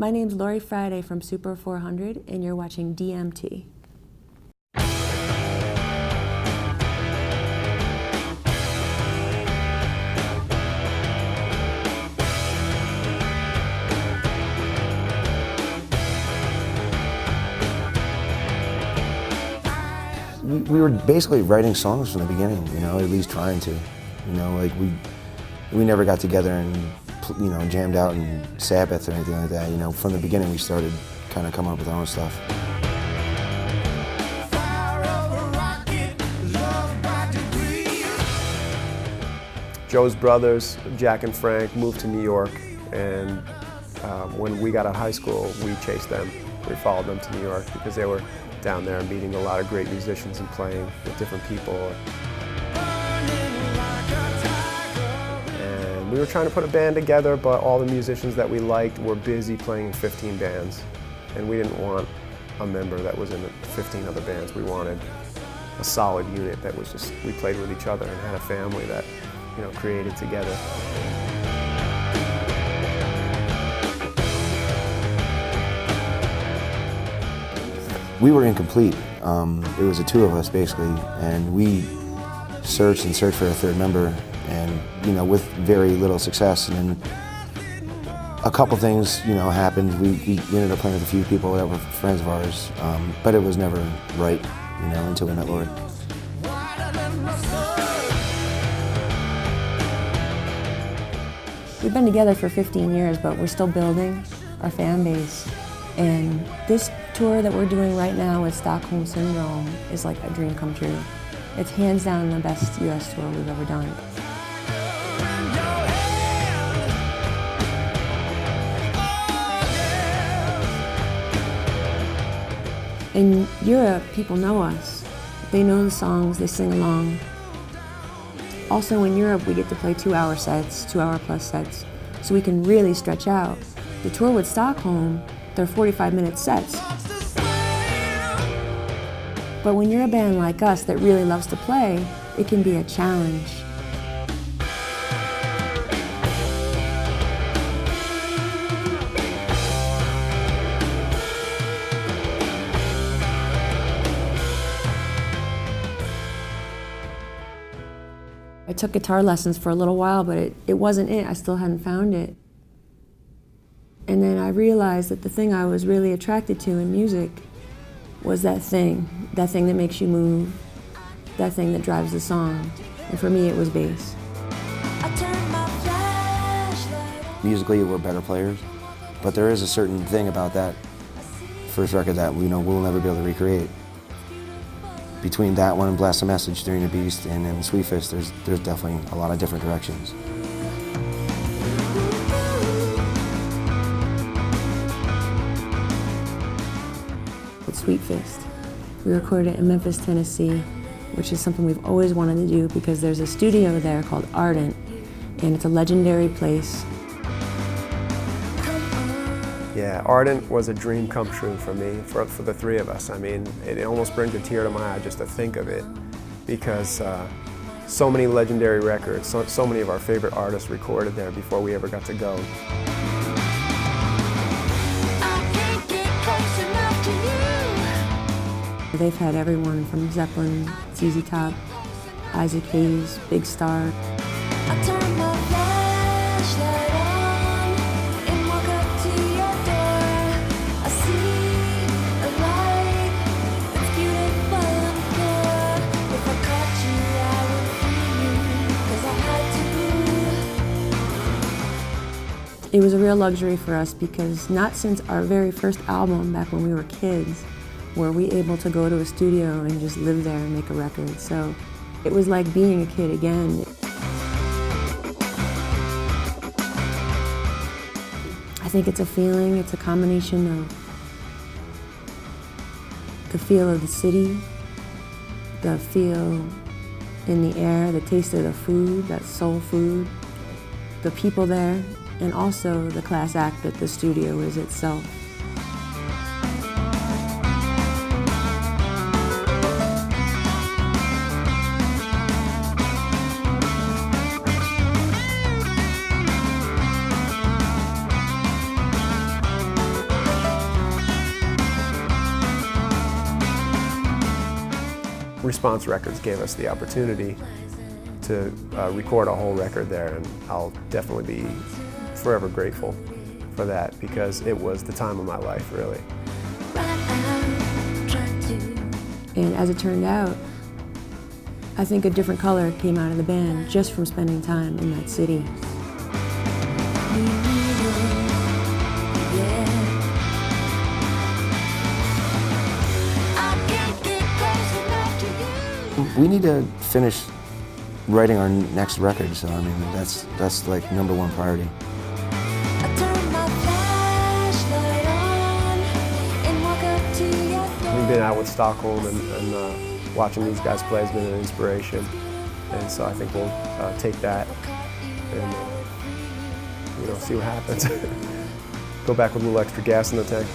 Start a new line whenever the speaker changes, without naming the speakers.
My name's Lori Friday from Super 400, and you're watching DMT.
We were basically writing songs from the beginning, you know, at least trying to. You know, like we never got together and, you know, jammed out in Sabbath or anything like that. You know, from the beginning we started kind of coming up with our own stuff.
Joe's brothers, Jack and Frank, moved to New York, and when we got out of high school, we chased them. We followed them to New York because they were down there meeting a lot of great musicians and playing with different people. And we were trying to put a band together, but all the musicians that we liked were busy playing in 15 bands. And we didn't want a member that was in 15 other bands. We wanted a solid unit that was just, we played with each other and had a family that, you know, created together.
We were incomplete. It was the two of us basically, and we searched and searched for a third member, and you know, with very little success. And then a couple things, you know, happened. We ended up playing with a few people that were friends of ours, but it was never right, you know, until we met Lori.
We've been together for 15 years, but we're still building our fan base. And this tour that we're doing right now with Stockholm Syndrome is like a dream come true. It's hands down the best US tour we've ever done. In Europe, people know us. They know the songs, they sing along. Also in Europe, we get to play 2-hour sets, 2-hour-plus sets, so we can really stretch out. The tour with Stockholm, they're 45-minute sets. But when you're a band like us that really loves to play, it can be a challenge. I took guitar lessons for a little while, but it wasn't it. I still hadn't found it. And then I realized that the thing I was really attracted to in music was that thing that makes you move, that thing that drives the song. And for me, it was bass.
Musically, we're better players, but there is a certain thing about that first record that we know we'll never be able to recreate. Between that one and Blast the Message, During the Beast, and then Sweet Fist, there's definitely a lot of different directions.
With Sweet Fist, we recorded it in Memphis, Tennessee, which is something we've always wanted to do because there's a studio there called Ardent, and it's a legendary place.
Yeah, Ardent was a dream come true for me, for the three of us. I mean, it almost brings a tear to my eye just to think of it, because so many legendary records, so many of our favorite artists recorded there before we ever got to go.
They've had everyone from Zeppelin, ZZ Top, Isaac Hayes, Big Star. It was a real luxury for us because not since our very first album back when we were kids were we able to go to a studio and just live there and make a record. So it was like being a kid again. I think it's a feeling, it's a combination of the feel of the city, the feel in the air, the taste of the food, that soul food, the people there, and also the class act that the studio is itself.
Response Records gave us the opportunity to record a whole record there, and I'll definitely be forever grateful for that, because it was the time of my life, really.
And as it turned out, I think a different color came out of the band just from spending time in that city.
We need to finish writing our next record, so I mean that's like #1 priority.
We've been out with Stockholm, and watching these guys play has been an inspiration, and so I think we'll take that and see what happens. Go back with a little extra gas in the tank.